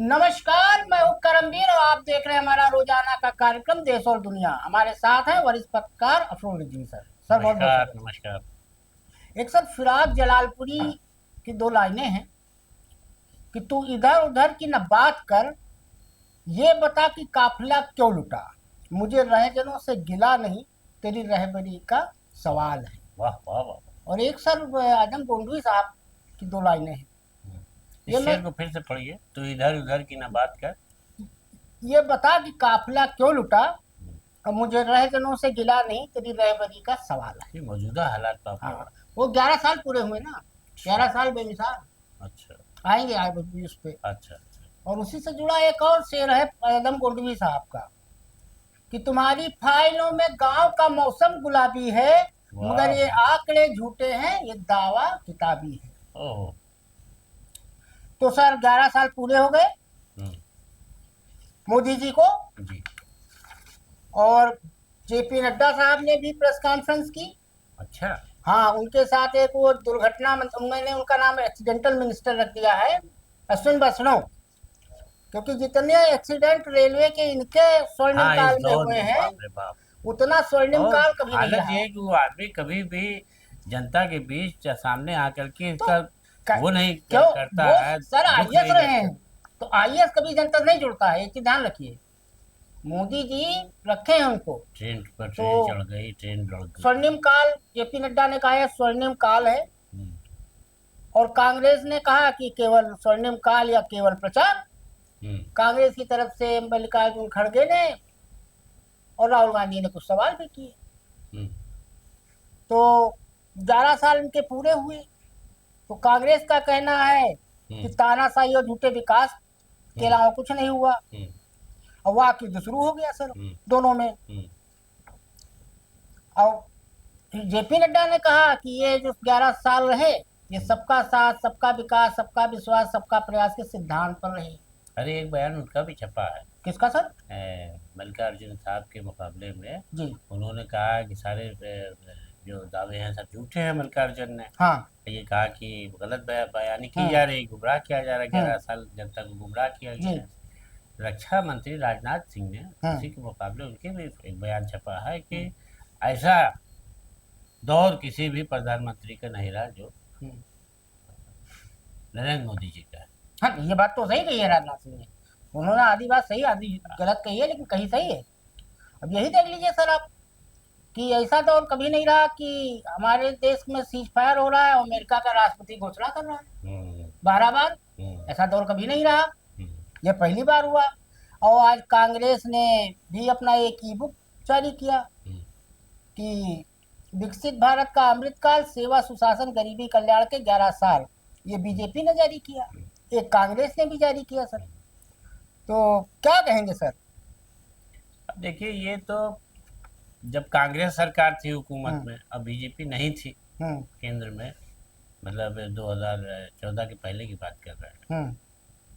नमस्कार, मैं हूँ करमवीर और आप देख रहे हैं हमारा रोजाना का कार्यक्रम देश और दुनिया। हमारे साथ हैं वरिष्ठ पत्रकार अफरोज रिजवी सर। सर बहुत बहुत नमस्कार स्वागत। नमस्कार। एक सर फिराक जलालपुरी की दो लाइनें हैं कि तू इधर उधर की न बात कर, ये बता कि काफिला क्यों लुटा। मुझे रहजनों से गिला नहीं, तेरी रहबरी का सवाल है। वाह वाह वाह। और एक सर आजम गोंडवी साहब की दो लाइनें हैं। इस ये मैं शेर को फिर से पढ़िए। तू इधर उधर की ना बात कर। ये बता कि काफिला क्यों लुटा, अब मुझे रहजनों से गिला नहीं, तेरी रहबरी का सवाल है। ये मौजूदा हालात पर आपने हाँ, पढ़ा। वो 11 साल पूरे हुए ना। अच्छा 11 साल बेमिसाल अच्छा आएंगे आए भी उस पे। अच्छा अच्छा। और उसी से जुड़ा एक और शेर है आदम गोंडवी साहब का कि तुम्हारी फाइलों में गांव का मौसम गुलाबी है, मगर वाह ये वाह। आंकड़े झूठे हैं, ये दावा किताबी है। ओहो। तो सर 11 साल पूरे हो गए हम्म, मोदी जी को। जी। और जेपी नड्डा साहब ने भी प्रेस कॉन्फ्रेंस की। अच्छा। हाँ, उनके साथ एक वो दुर्घटना मैंने उनका नाम एक्सीडेंटल मिनिस्टर रख दिया है, अश्विन वैष्णव। क्योंकि जितने एक्सीडेंट रेलवे के इनके स्वर्णिम हाँ, इस काल में दौर हुए में हैं, बाप रे बाप। उतना स्वर्णिम और काल कभी नहीं हालत रहा। ये है कि वो आदमी कभी भी जनता के बीच सामने आकर के तो इसका वो नहीं क्यों, करता वो है। सर दुख आईएएस नहीं रहे व्यक्त हैं। करता। तो आईएएस कभी जनता से नहीं जुड़ता है, एक चीज ध्यान रखिए। मोदी जी रखे हैं उनको। ट्रेन पर तो ट्रेन चढ़ गई, ट्रेन लड़ गई। स्वर्णिम काल जेपी नड्डा ने कहा है स्वर्णिम काल है। हम्म, और कांग्रेस ने कहा कि केवल स्वर्णिम काल या केवल प्रचार। हम्म, कांग्रेस की तरफ से मल्लिकार्जुन खड़गे ने और राहुल गांधी ने कुछ सवाल भी किए। हम्म, तो 11 साल इनके पूरे हुए। तो कांग्रेस का कहना है कि हम्म, तानाशाही और झूठे विकास के हम्म, अलावा कुछ नहीं हुआ। हम्म, और वाकई शुरू हो गया सर हम्म, दोनों में। हम्म, और जेपी नड्डा ने कहा कि ये जो 11 साल रहे, ये हम्म। सबका साथ, सबका विकास, सबका विश्वास, सबका प्रयास के सिद्धांत पर रहे। अरे एक बयान उनका भी छपा है। किसका सर? मल्लिकार्जुन साहब के मुकाबले में जी। उन्होंने कहा कि सारे जो दावे हैं सब झूठे हैं। मल्लिकार्जुन ने हाँ। ये कहा कि गलत बयानी की हम्म। जा रही, गुमराह किया जा रहा है। हम्म। 11 साल जनता को गुमराह किया गया जी। है। रक्षा मंत्री राजनाथ सिंह ने हम्म। उसी के मुकाबले उनके भी एक बयान छपा है कि ऐसा दौर किसी भी प्रधानमंत्री का नहीं रहा जो हम्म। नरेंद्र मोदी जी का है। हाँ, ये बात तो सही कही है राजनाथ सिंह ने। उन्होंने आधी बात सही आधी गलत कही है, लेकिन कही सही है। अब यही देख लीजिए सर आप कि ऐसा दौर कभी नहीं रहा कि हमारे देश में सीज फायर हो रहा है और अमेरिका का राष्ट्रपति घोषणा कर रहा है हम्म, 12 बार। हम्म, ऐसा दौर कभी नहीं रहा, हम्म, यह पहली बार हुआ। और आज कांग्रेस ने भी अपना एक ई बुक जारी किया हम्म, कि विकसित भारत का अमृतकाल, सेवा, सुशासन, गरीबी कल्याण के 11 साल। ये बीजेपी ने जारी किया, एक कांग्रेस ने भी जारी किया सर। तो क्या कहेंगे सर? अब देखिए ये तो जब कांग्रेस सरकार थी हुकूमत हम्म। में, अब बीजेपी नहीं थी हम्म। केंद्र में। मतलब 2014 के पहले की बात कर रहे हैं। हम्म।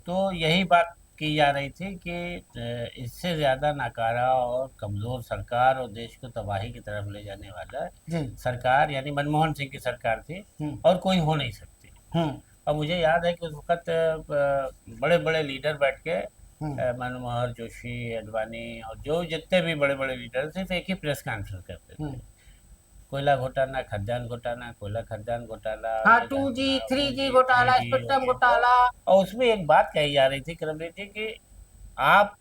तो यही बात की जा रही थी कि इससे ज़्यादा नाकारा और कमज़ोर सरकार और देश को तबाही की तरफ ले जाने वाला जी। सरकार यानी मनमोहन सिंह की सरकार थी। हम्म। और कोई हो नहीं सकती। हम्म। और मुझे याद है कि उस वक्त बड़े बड़े लीडर बैठ के हम्म। मनमोहन जोशी, अडवाणी और जो जितने भी बड़े बड़े लीडर थे, तो एक ही प्रेस कॉन्फ्रेंस करते थे। हम्म। कोयला घोटाला, खदान घोटाला, कोयला खदान घोटाला, हाँ, ये 2G घटना, 3G 2G घोटाला, 3G और स्पेक्ट्रम ये वो। घोटाला। और उसमें एक बात कही जा रही थी करमवीर जी कि आप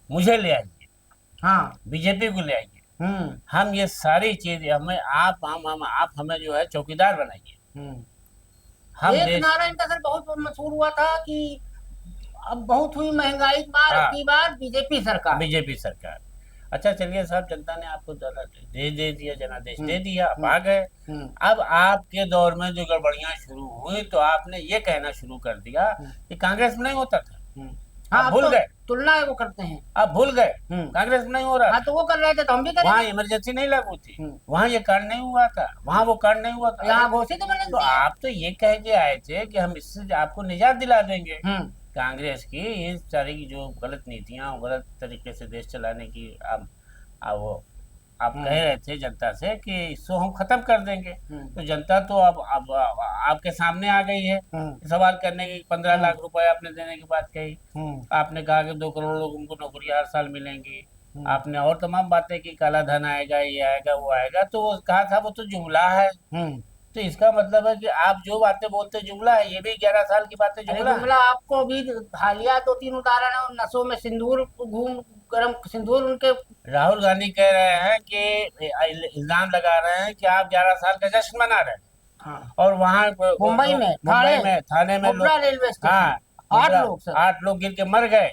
मुझे ले आइए, हाँ। बीजेपी को ले आइए, हम्म। हम ये सारी चीज हमें आप हमें जो है चौकीदार बनाइए। हम्म। हम एक देश। नारा इनका सर बहुत मशहूर हुआ था कि अब बहुत हुई महंगाई की मार, अब हाँ, की बार बीजेपी सरकार। बीजेपी सरकार। अच्छा चलिए साहब, जनता ने आपको दे दिया, जनादेश हम्म। दे दिया, आप हम्म। आ गए। हम्म। अब आपके दौर में जो गड़बड़ियां शुरू हुई तो आपने ये कहना शुरू कर दिया हम्म। कि कांग्रेस में नहीं होता था। हम्म। आप हाँ, अब भूल तो गए। तुलना है वो करते हैं। आप भूल गए। हम्म। कांग्रेस में नहीं हो रहा हाँ, था। तो वो कर रहे थे तो हम भी वहां करेंगे। इमरजेंसी नहीं लागू थी। हम्म। वहां ये कांड नहीं हुआ था, वहां वो कांड नहीं हुआ था। अरे यहाँ घोषित तो इमरजेंसी है। आप तो ये कह के आए थे कि हम इससे आपको निजात दिला देंगे। हम्म। कांग्रेस की इस सारी की जो गलत नीतियां और गलत तरीके से देश चलाने की अब वो आप कह रहे थे जनता से कि इसको हम खत्म कर देंगे, तो जनता तो अब आपके सामने आ गई है सवाल करने की। 15 लाख रुपए आपने देने की बात कही, आपने कहा कि 2 करोड़ लोगों को नौकरी हर साल मिलेंगी, आपने और तमाम बातें की, काला धन आएगा, ये आएगा, वो आएगा, तो वो कहा था वो तो जुमला है। तो इसका मतलब है कि आप जो बातें बोलते जुमला है, ये भी 11 साल की बातें जुमला है। जुमला आपको भी हालिया 2-3 उदाहरण है, नसों में सिंदूर घूम गरम सिंदूर उनके। राहुल गांधी कह रहे हैं कि इल्जाम लगा रहे हैं कि आप 11 साल का जश्न मना रहे हैं, हाँ, और वहाँ मुंबई में थाने में मुब्रा रेलवे स्टेशन हाँ 8 लोग सर। 8 लोग गिर के मर गए,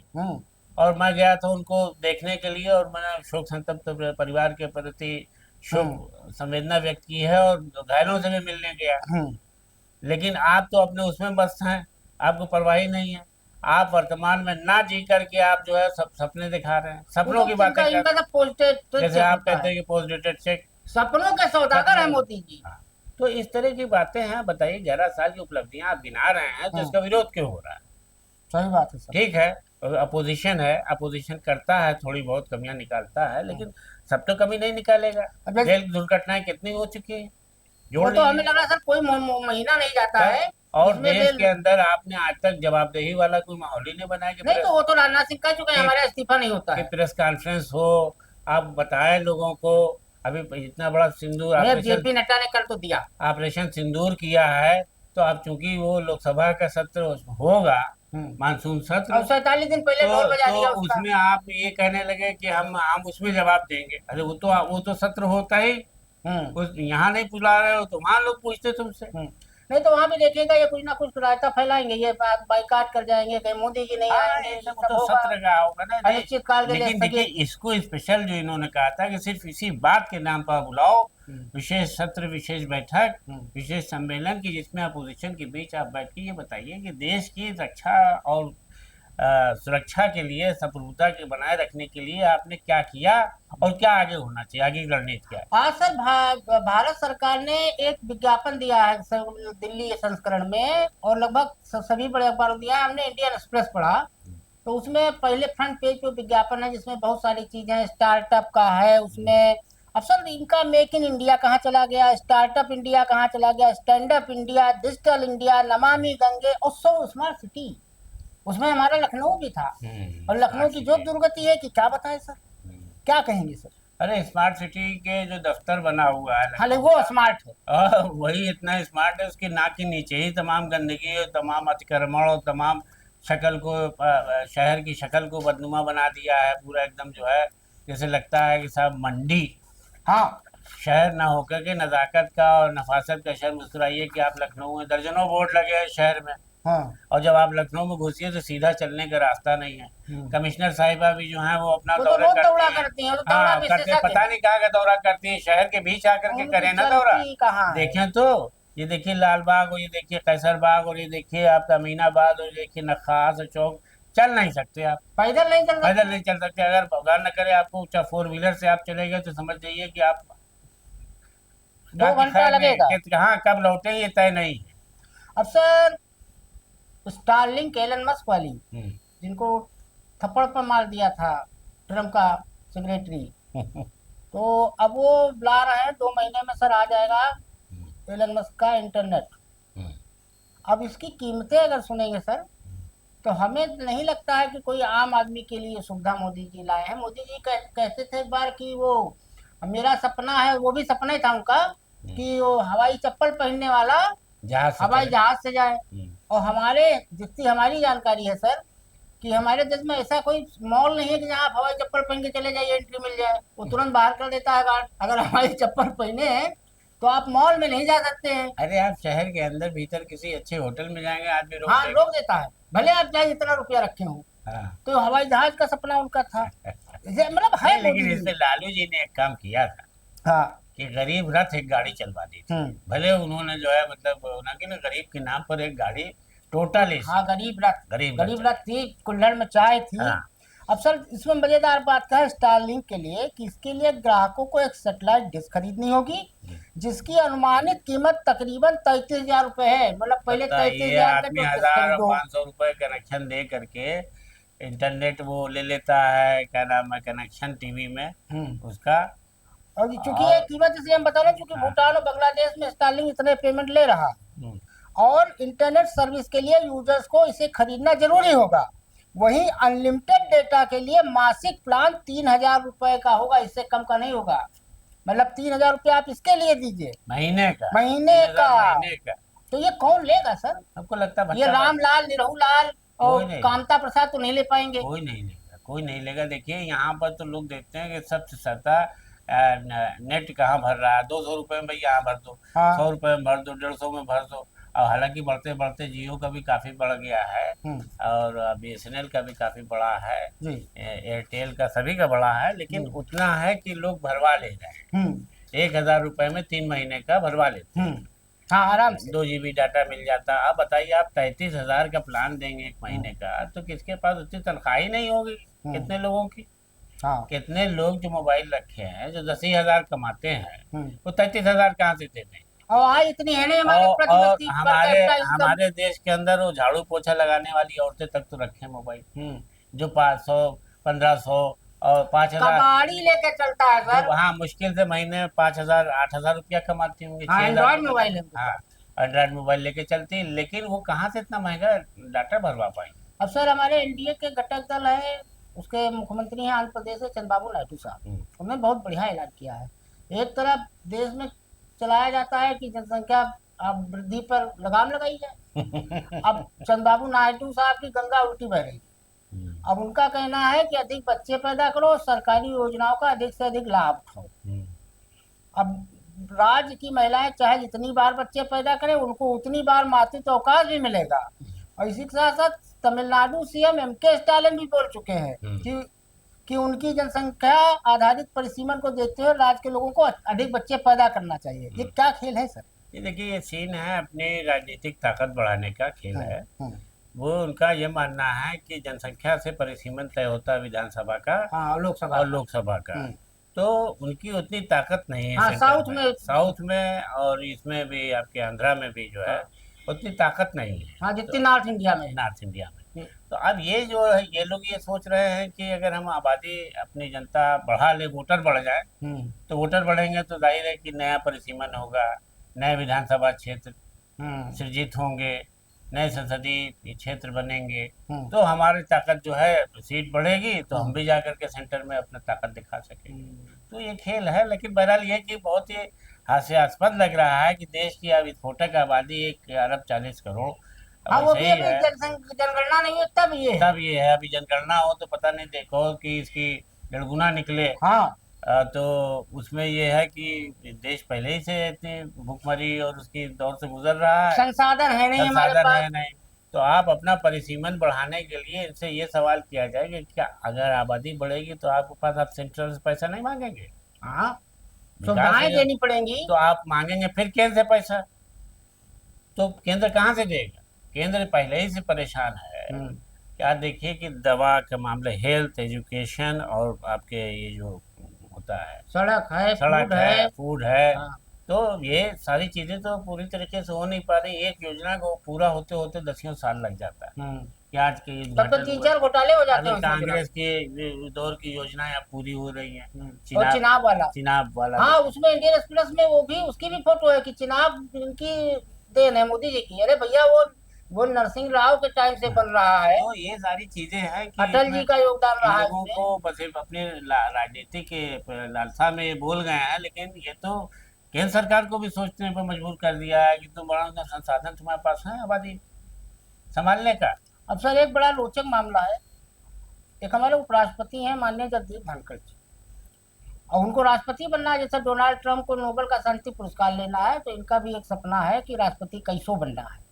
और मैं गया था उनको देखने के लिए, और मैंने शोक संतप्त परिवार के प्रति शोक संवेदना व्यक्त की है, और घायलों से भी मिलने गया। लेकिन आप तो अपने उसमें मस्त हैं, आपको परवाह ही नहीं है। आप वर्तमान में ना जी करके आप जो है सब सपने दिखा रहे हैं, सपनों की बातें कर रहे हैं। जैसे आप कहते हैं कि पोस्ट डेटेड चेक, सपनों के सौदागर है मोदी जी। तो इस तरह की बातें हैं। बताइए, 11 साल की उपलब्धियां आप गिना रहे हैं, तो इसका विरोध क्यों हो रहा है? सही बात है सर। ठीक है, अपोजिशन है, अपोजिशन करता है, थोड़ी बहुत कमियां निकालता है, लेकिन सब तो कमी नहीं निकालेगा। रेल दुर्घटनाएं कितनी हो चुकी है, वो तो हमें लग रहा है सर कोई महीना नहीं जाता है। और देश के अंदर आपने आज तक जवाबदेही वाला कोई माहौल ही नहीं बनाया कि नहीं, तो वो तो राजनाथ सिंह कह चुके हैं हमारा इस्तीफा नहीं होता है। प्रेस कॉन्फ्रेंस हो, आप बताएं लोगों को। अभी इतना बड़ा सिंदूर जेपी नड्डा ने कर तो दिया, ऑपरेशन सिंदूर किया है, तो अब चूंकि वो लोकसभा का सत्र होगा, मानसून सत्र, 47 दिन पहले ढोल बजा दिया उसका। उसमें आप ये कहने लगे कि हम उसमें जवाब देंगे। अरे वो तो सत्र होता ही, यहाँ नहीं बुला रहे हो तो वहाँ लोग पूछते तुमसे। नहीं तो वहाँ भी देखिएगा ये कुछ ना कुछ रायता फैलाएंगे, ये बाइकाट कर जाएंगे, कहीं मोदी जी नहीं आएंगे, तो सत्र का होगा ना। अनिश्चितकाल के लिए। लेकिन देखिए, इसको स्पेशल जो इन्होंने कहा था कि सिर्फ इसी बात के नाम पर बुलाओ विशेष सत्र, विशेष बैठक, विशेष सम्मेलन की, जिसमें अपोजिशन के बीच आप बैठ के ये बताइए कि देश की रक्षा और सुरक्षा के लिए, संप्रभुता के बनाए रखने के लिए आपने क्या किया, और क्या आगे होना चाहिए, आगे की रणनीति क्या है। आज सर भारत सरकार ने एक विज्ञापन दिया है दिल्ली संस्करण में, और लगभग सभी बड़े अखबारों दिया है। हमने इंडियन एक्सप्रेस पढ़ा, तो उसमें पहले फ्रंट पेज पे विज्ञापन है जिसमें बहुत सारी चीजें स्टार्टअप का है। उसमें अफसर इनका मेक इन इंडिया कहाँ चला गया, स्टार्टअप इंडिया कहाँ चला गया, stand up India, digital India, Namami Gange और सो स्मार्ट सिटी। उसमें हमारा लखनऊ भी था, और लखनऊ की जो दुर्गति है कि क्या बताएं सर, क्या कहेंगे सर। अरे स्मार्ट सिटी के जो दफ्तर बना हुआ है, खाली वो स्मार्ट है, वही इतना स्मार्ट है, उसके नाक के नीचे ही तमाम गंदगी और तमाम अतिक्रमण और तमाम शक्ल को, शहर की शक्ल को बदनुमा बना दिया है पूरा। एकदम जो है जैसे लगता है कि साहब मंडी, हाँ, शहर ना होकर के नज़ाकत का और नफासत का शहर। मुस्कुराइए कि आप लखनऊ में, दर्जनों बोर्ड लगे हैं शहर में, और जब आप लखनऊ में घुसिए तो सीधा चलने का रास्ता नहीं है। कमिश्नर साहिबा भी जो है वो अपना दौरा करती हैं, पता नहीं कहाँ का दौरा करती है, शहर के बीच आकर के करें ना दौरा। देखें तो ये देखिए लाल बाग, और ये देखिए कैसर बाग, और ये देखिए आपका अमीनाबाद, और ये देखिए नखास और चौक, चल नहीं सकते आप, पैदल नहीं चल सकते। अगर भगवान न करे आपको 4 व्हीलर से आप चले गए तो समझ जाइए कि आप 2 घंटा लगेगा। कहाँ कब लौटे ये तय नहीं है। अब सर स्टारलिंक एलन मस्क वाली, जिनको थप्पड़ पर मार दिया था ट्रम्प का सेक्रेटरी, तो अब वो बुला रहे हैं 2 महीने में सर आ जाएगा एलन मस्क का इंटरनेट। अब इसकी कीमतें अगर सुनेंगे सर, तो हमें नहीं लगता है कि कोई आम आदमी के लिए सुविधा मोदी जी लाए हैं। मोदी जी कहते थे एक बार कि वो मेरा सपना है, वो भी सपना ही था उनका, कि वो हवाई चप्पल पहनने वाला हवाई जहाज से जाए। और जितनी हमारी जानकारी है सर, कि हमारे देश में ऐसा कोई मॉल नहीं है कि जहाँ आप हवाई चप्पल पहन के चले जाइए, एंट्री मिल जाए, वो तुरंत बाहर कर देता है गार्ड। अगर हवाई चप्पल पहने हैं तो आप मॉल में नहीं जा सकते हैं। अरे आप शहर के अंदर भीतर किसी अच्छे होटल में जाएंगे, आदमी रोक देता है, भले आप चाहे जितना रुपया रखे हो। तो हवाई जहाज का सपना उनका था, मतलब है। लेकिन इसमें लालू जी ने एक काम किया था, कि गरीब रथ एक गाड़ी चलवा दी थी। भले उन्होंने जो है मतलब ना गरीब के नाम पर एक गाड़ी टोटल, गरीब रथ थी, कुल्हड़ में चाय थी। अब सर इसमें मजेदार बात है स्टारलिंक के लिए, कि इसके लिए ग्राहकों को एक सैटेलाइट डिश खरीदनी होगी, जिसकी अनुमानित कीमत तकरीबन 33,000 रुपए है। मतलब पहले 33,000 500 रुपए कनेक्शन दे करके इंटरनेट वो ले लेता है, क्या नाम है, कनेक्शन टीवी में उसका, और चूंकि ये कीमत इसलिए हम बता रहे हैं क्योंकि भूटान और बांग्लादेश में स्टारलिंक इतने पेमेंट ले रहा और इंटरनेट सर्विस के लिए यूजर्स को इसे खरीदना जरूरी होगा। वहीं अनलिमिटेड डेटा के लिए मासिक प्लान 3,000 रुपए का होगा, इससे कम का नहीं होगा। मतलब 3,000 रुपये आप इसके लिए दीजिए महीने का, महीने 3,000 का। महीने का। तो ये कौन लेगा सर? हमको लगता है ये रामलाल, निरहू लाल और नहीं। कामता प्रसाद तो नहीं ले पाएंगे। कोई नहीं लेगा, कोई नहीं लेगा। देखिए यहाँ पर तो लोग देखते हैं कि सबसे सस्ता नेट कहाँ भर रहा है, 200 रुपये में भैया यहाँ भर दो, हाँ। 100 रुपये में भर दो, 150 में भर दो। और हालांकि बढ़ते बढ़ते जियो का भी काफ़ी बढ़ गया है और BSNL का भी काफ़ी बड़ा है, एयरटेल का, सभी का बड़ा है, लेकिन उतना है कि लोग भरवा ले रहे हैं। 1,000 रुपये में 3 महीने का भरवा लेते हैं। हाँ, आराम से 2 GB डाटा मिल जाता। अब बताइए आप 33,000 का प्लान देंगे 1 महीने का, तो किसके पास उतनी तनख्वाह ही नहीं होगी। कितने लोगों की, कितने लोग जो मोबाइल रखे हैं जो 10,000 कमाते हैं वो 33,000 कहाँ से देते हैं। और इतनी है नहीं हमारे देश के अंदर वो झाड़ू पोछा लगाने वाली औरतें तक तो रखे मोबाइल, जो 500, 1,500 और 5,000 गाड़ी लेके चलता है सर। हाँ, मुश्किल से महीने में 5,000, 8,000 रुपया कमाती होंगी। एंड्रॉइड मोबाइल है। हाँ, एंड्रॉइड मोबाइल लेके चलती है, लेकिन वो कहाँ से इतना महंगा डाटा भरवा पाएंगे। अब सर हमारे NDA के घटक दल है, उसके मुख्यमंत्री हैं आंध्र प्रदेश से चंद्रबाबू नायडू साहब, उन्होंने बहुत बढ़िया ऐलान किया है। एक तरफ देश में चलाया जाता है कि जनसंख्या अब वृद्धि पर लगाम लगाई जाए। अब चंद्रबाबू नायडू साहब की गंगा उल्टी बह रही है। अब उनका कहना है कि अधिक बच्चे पैदा करो, सरकारी योजनाओं का अधिक से अधिक लाभ उठाओ। अब राज्य की महिलाएं चाहे जितनी बार बच्चे पैदा करें उनको उतनी बार मातृत्व अवकाश भी मिलेगा। और इसी के साथ साथ तमिलनाडु CM MK स्टालिन भी बोल चुके हैं कि उनकी जनसंख्या आधारित परिसीमन को देखते हुए राज्य के लोगों को अधिक बच्चे पैदा करना चाहिए। ये क्या खेल है सर? ये देखिए, ये सीन है अपनी राजनीतिक ताकत बढ़ाने का खेल है। वो उनका ये मानना है कि जनसंख्या से परिसीमन तय होता है विधानसभा का और लोकसभा का, तो उनकी उतनी ताकत नहीं है। साउथ में और इसमें भी आपके आंध्रा में भी जो है उतनी ताकत नहीं है जितनी नॉर्थ इंडिया में। तो अब ये जो है, ये लोग ये सोच रहे हैं कि अगर हम आबादी अपनी जनता बढ़ा ले, वोटर बढ़ जाए, तो वोटर बढ़ेंगे तो जाहिर है कि नया परिसीमन होगा, नए विधानसभा क्षेत्र सृजित होंगे, नए संसदीय क्षेत्र बनेंगे, तो हमारी ताकत जो है सीट बढ़ेगी, तो हम भी जाकर के सेंटर में अपना ताकत दिखा सकेंगे। तो ये खेल है, लेकिन बहरहाल ये कि बहुत ही हास्यास्पद लग रहा है कि देश की अब विस्फोटक आबादी 1,40 करोड़। वो भी अभी जनगणना नहीं है, तब ये है। अभी जनगणना हो तो पता नहीं, देखो कि इसकी 1.5 गुना निकले। तो उसमें ये है कि देश पहले ही से इतनी भूखमरी और उसकी दौर से गुजर रहा है, संसाधन है नहीं। तो आप अपना परिसीमन बढ़ाने के लिए इनसे ये सवाल किया जाए कि क्या अगर आबादी बढ़ेगी तो आपके पास आप सेंट्रल से पैसा नहीं मांगेंगे? सुविधाएं देनी पड़ेंगी तो आप मांगेंगे फिर केंद्र से पैसा, तो केंद्र कहाँ से देगा? केंद्र पहले ही से परेशान है। क्या देखिए कि दवा के मामले, हेल्थ, एजुकेशन और आपके ये जो होता है सड़क है, फूड है, तो ये सारी चीजें तो पूरी तरीके से हो नहीं पा रही। एक योजना को पूरा होते होते 10 साल लग जाता है। कि आज के 3-4 घोटाले हो जाते हैं। कांग्रेस के दौर की योजनाएं अब पूरी हो रही हैं। और चिनाब वाला हाँ, उसमें इंडियन एक्सप्रेस में वो भी उसकी भी फोटो है कि चिनाब इनकी देन है मोदी जी की। अरे भैया वो नरसिंह राव के टाइम से बन रहा है। तो ये सारी चीजें हैं कि अटल जी का योगदान रहा है। लोगों को बस अपने राजनीति के लालसा में बोल गए हैं, लेकिन ये तो केंद्र सरकार को भी सोचने पर मजबूर कर दिया है कि तुम बड़ा संसाधन तुम्हारे पास है आबादी संभालने का। अब सर एक बड़ा रोचक मामला है। एक हमारे उपराष्ट्रपति हैं माननीय जगदीप धनखड़ जी, और उनको राष्ट्रपति बनना है। जैसे डोनाल्ड ट्रंप को नोबेल का शांति पुरस्कार लेना है, तो इनका भी एक सपना है कि राष्ट्रपति कैसो बनना है।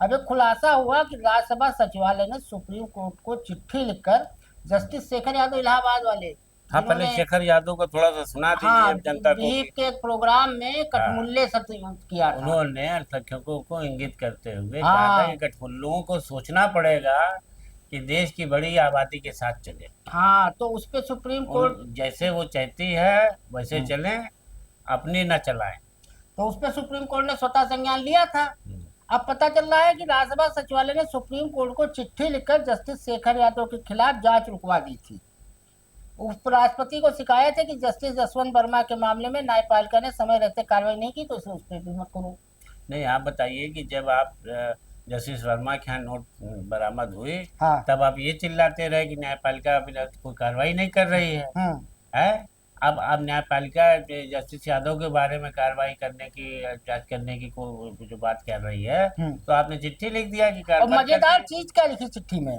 अब एक खुलासा हुआ कि राज्यसभा सचिवालय ने सुप्रीम कोर्ट को चिट्ठी लिखकर जस्टिस शेखर यादव इलाहाबाद वाले, पहले शेखर यादव को थोड़ा सा सुना दीजिए जनता को। के एक प्रोग्राम में कठमुल्ले शब्द यूज किया था। उन्होंने अल्पसंख्यकों को इंगित करते हुए कहा था कि कठमुल्लों को सोचना पड़ेगा कि देश की बड़ी आबादी के साथ चले। तो उस पे सुप्रीम कोर्ट जैसे वो चाहती है वैसे चले, अपनी न चलाएं। तो उस पे सुप्रीम कोर्ट ने स्वतः संज्ञान लिया था। अब पता चल रहा है कि राज्यसभा सचिवालय ने सुप्रीम कोर्ट को चिट्ठी लिखकर जस्टिस शेखर यादव के खिलाफ जांच रुकवा दी थी। उपराष्ट्रपति को शिकायत है कि जस्टिस जसवंत वर्मा के मामले में न्यायपालिका ने समय रहते कार्रवाई नहीं की, तो इसे उस पर भी मत करो। नहीं, आप बताइए कि जब आप जस्टिस वर्मा के यहाँ नोट बरामद हुए, हाँ। तब आप ये चिल्लाते रहे कि न्यायपालिका अभी तक कोई कार्रवाई नहीं कर रही है। है अब न्यायपालिका जस्टिस यादव के बारे में कार्रवाई करने की, जांच करने की जो बात कर रही है, तो आपने चिट्ठी लिख दिया कि और मजेदार चीज क्या लिखी चिट्ठी में,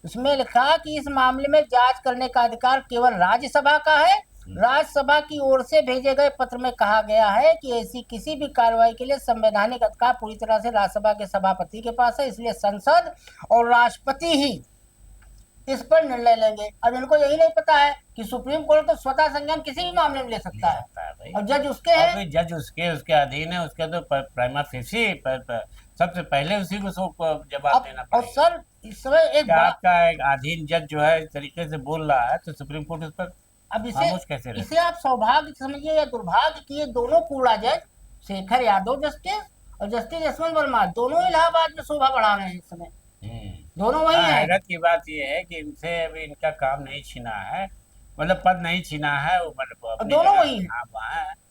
उसमें लिखा कि इस मामले में जांच करने का अधिकार केवल राज्यसभा का है। राज्यसभा की ओर से भेजे गए पत्र में कहा गया है कि ऐसी किसी भी कार्रवाई के लिए संवैधानिक अधिकार पूरी तरह से राज्यसभा के सभापति के पास है, इसलिए संसद और राष्ट्रपति ही इस पर निर्णय लेंगे। अब इनको यही नहीं पता है कि सुप्रीम कोर्ट तो स्वतः संज्ञान किसी भी मामले में ले सकता है, और जज उसके है, जज उसके अधीन है, उसके तो प्राइमा फेसी सबसे पहले उसी को जवाब देना पड़ेगा। और सर इस समय आपका एक अधीन जज जो है इस तरीके से बोल रहा है, तो सुप्रीम कोर्ट उस पर अब इसे आप सौभाग्य समझिए या दुर्भाग्य कि ये दोनों कूड़ा जज शेखर यादव जस्टिस और जस्टिस यशवंत वर्मा दोनों इलाहाबाद में शोभा बढ़ा रहे हैं इस समय। दोनों वही है। हैरत की बात ये है कि इनसे अभी इनका काम नहीं छीना है, मतलब पद नहीं छीना है, वो मतलब दोनों वही है।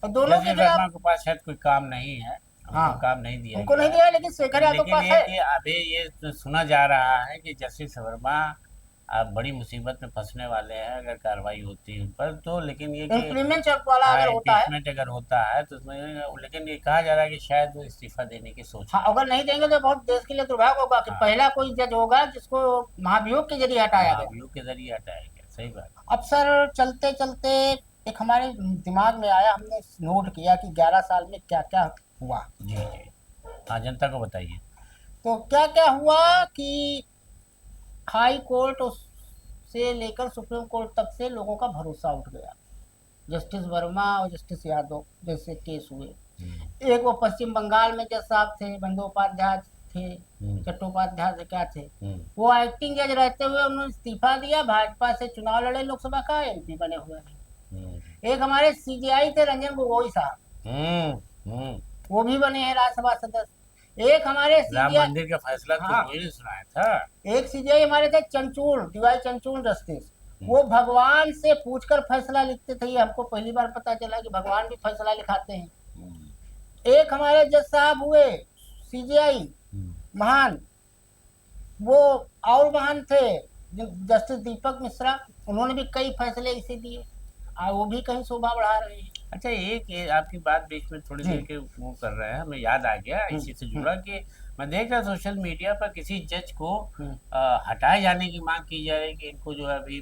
और दोनों के पास शायद कोई काम नहीं है, काम नहीं दिया, उनको नहीं दिया, लेकिन शेखर यादव के पास है। कि अभी ये सुना जा रहा है कि जस्टिस वर्मा आप बड़ी मुसीबत में फंसने वाले हैं अगर कार्रवाई होती है उन पर, तो लेकिन ये इम्प्लीमेंट वाला अगर होता है तो उसमें, लेकिन ये कहा जा रहा है कि शायद वो इस्तीफा देने की सोच। हाँ, अगर नहीं देंगे तो बहुत देश के लिए दुर्भाग्य होगा कि पहला कोई जज होगा जिसको महाभियोग के जरिए हटाया गया। महाभियोग के जरिए हटाया गया, सही बात। अब सर चलते चलते एक हमारे दिमाग में आया, हमने नोट किया कि 11 साल में क्या क्या हुआ। जी जी, हाँ, जनता को बताइए। तो क्या क्या हुआ कि हाई कोर्ट से लेकर सुप्रीम कोर्ट तक से लोगों का भरोसा उठ गया। जस्टिस वर्मा और जस्टिस यादव जैसे केस हुए, एक वो पश्चिम बंगाल में जज साहब थे, बंदोपाध्याय थे, चट्टोपाध्याय से क्या थे, वो एक्टिंग जज रहते हुए उन्होंने इस्तीफा दिया, भाजपा से चुनाव लड़े, लोकसभा का एमपी बने हुए हैं। एक हमारे सीजेआई थे रंजन गोगोई साहब, वो भी बने हैं राज्यसभा सदस्य। एक हमारे राम मंदिर का फैसला तो नहीं सुनाया था। एक सीजीआई हमारे थे चंचूल, डीवाई चंचूल जस्टिस, वो भगवान से पूछकर फैसला लिखते थे। हमको पहली बार पता चला कि भगवान भी फैसला लिखाते हैं। एक हमारे जज साहब हुए सीजीआई महान, वो और महान थे जस्टिस दीपक मिश्रा, उन्होंने भी कई फैसले इसे दिए, वो भी कहीं शोभा बढ़ा रहे हैं। अच्छा, एक आपकी बात बीच में थोड़ी देर के वो कर रहे हैं, हमें याद आ गया इसी से जुड़ा कि मैं देख रहा सोशल मीडिया पर किसी जज को हटाए जाने की मांग की जा रही है कि इनको जो है अभी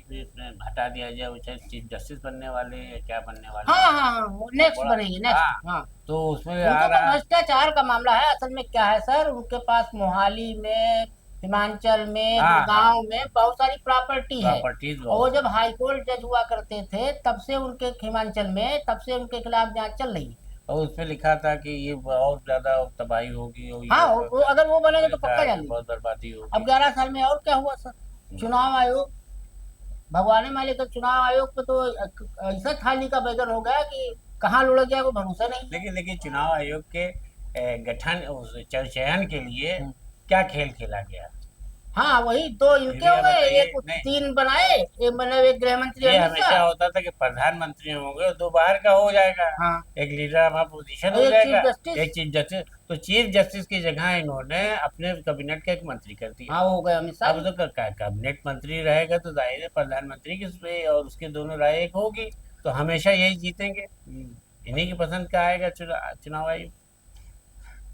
हटा दिया जाए, वो चाहे चीफ जस्टिस बनने वाले या क्या बनने वाले। नेक्स्ट बनेंगे नेक्स्ट। तो उसमें भ्रष्टाचार का मामला है। असल में क्या है सर, उनके पास मोहाली में, हिमाचल में, गांव में बहुत सारी प्रॉपर्टी है, और वो जब हाई कोर्ट जज हुआ करते थे तब से उनके हिमाचल में, तब से उनके खिलाफ जांच चल रही है। और उसमें लिखा था कि ये बहुत ज्यादा तबाही होगी। हाँ, अगर वो बनेंगे तो पक्का जाएगी, बहुत बर्बादी होगी। अब 11 साल में और क्या हुआ सर, चुनाव आयोग, भगवान मालिक चुनाव आयोग पे तो ऐसा थाली का बैगन हो गया कि कहाँ लुढ़क जाए को भरोसा नहीं। लेकिन चुनाव आयोग के गठन चयन के लिए क्या खेल खेला गया? हाँ, वही दो इनके हो गए, एक 3 बनाए, एक मतलब एक गृह मंत्री। ये हमेशा होता था कि प्रधानमंत्री होंगे, 2 बाहर का हो जाएगा। हाँ। एक लीडर ऑफ अपोजिशन हो जाएगा, एक चीफ जस्टिस। तो चीफ जस्टिस की जगह इन्होंने अपने कैबिनेट का एक मंत्री कर दिया। हाँ, हो गया। अब तो कैबिनेट मंत्री रहेगा तो जाहिर है प्रधानमंत्री की और उसके दोनों राय एक होगी, तो हमेशा यही जीतेंगे, इन्हीं की पसंद का आएगा चुनाव आयोग।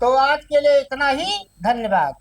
तो आज के लिए इतना ही, धन्यवाद।